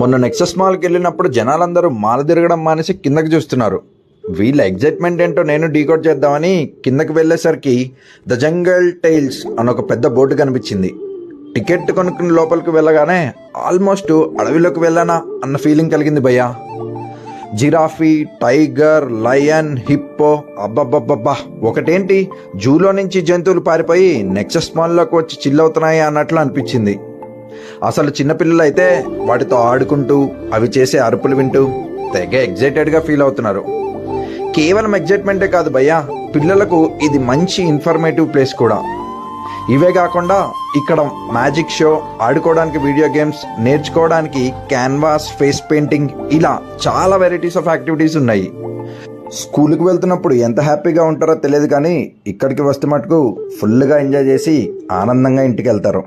మొన్న నెక్సస్ మాల్కి వెళ్ళినప్పుడు జనాలందరూ మాల తిరగడం మానేసి కిందకి చూస్తున్నారు. వీళ్ళ ఎగ్జైట్మెంట్ ఏంటో నేను డీకోడ్ చేద్దామని కిందకి వెళ్ళేసరికి ద జంగల్ టైల్స్ అని ఒక పెద్ద బోర్డు కనిపించింది. టికెట్ కొనుక్కుని లోపలికి వెళ్ళగానే ఆల్మోస్ట్ అడవిలోకి వెళ్ళానా అన్న ఫీలింగ్ కలిగింది భయ్యా. జిరాఫీ, టైగర్, లయన్, హిప్పో, అబ్బబ్బబ్బబ్బా, ఒకటేంటి జూలో నుంచి జంతువులు పారిపోయి నెక్సస్ మాల్లోకి వచ్చి చిల్లవుతున్నాయి అన్నట్లు అనిపించింది. అసలు చిన్నపిల్లలు అయితే వాటితో ఆడుకుంటూ అవి చేసే అరుపులు వింటూ తెగ ఎగ్జైటెడ్గా ఫీల్ అవుతున్నారు. కేవలం ఎగ్జైట్మెంటే కాదు భయ్యా, పిల్లలకు ఇది మంచి ఇన్ఫర్మేటివ్ ప్లేస్ కూడా. ఇవే కాకుండా ఇక్కడ మ్యాజిక్ షో, ఆడుకోవడానికి వీడియో గేమ్స్, నేర్చుకోవడానికి క్యాన్వాస్, ఫేస్ పెయింటింగ్, ఇలా చాలా వెరైటీస్ ఆఫ్ యాక్టివిటీస్ ఉన్నాయి. స్కూల్కి వెళ్తున్నప్పుడు ఎంత హ్యాపీగా ఉంటారో తెలియదు, కానీ ఇక్కడికి వస్తే మటుకు ఫుల్గా ఎంజాయ్ చేసి ఆనందంగా ఇంటికి వెళ్తారు.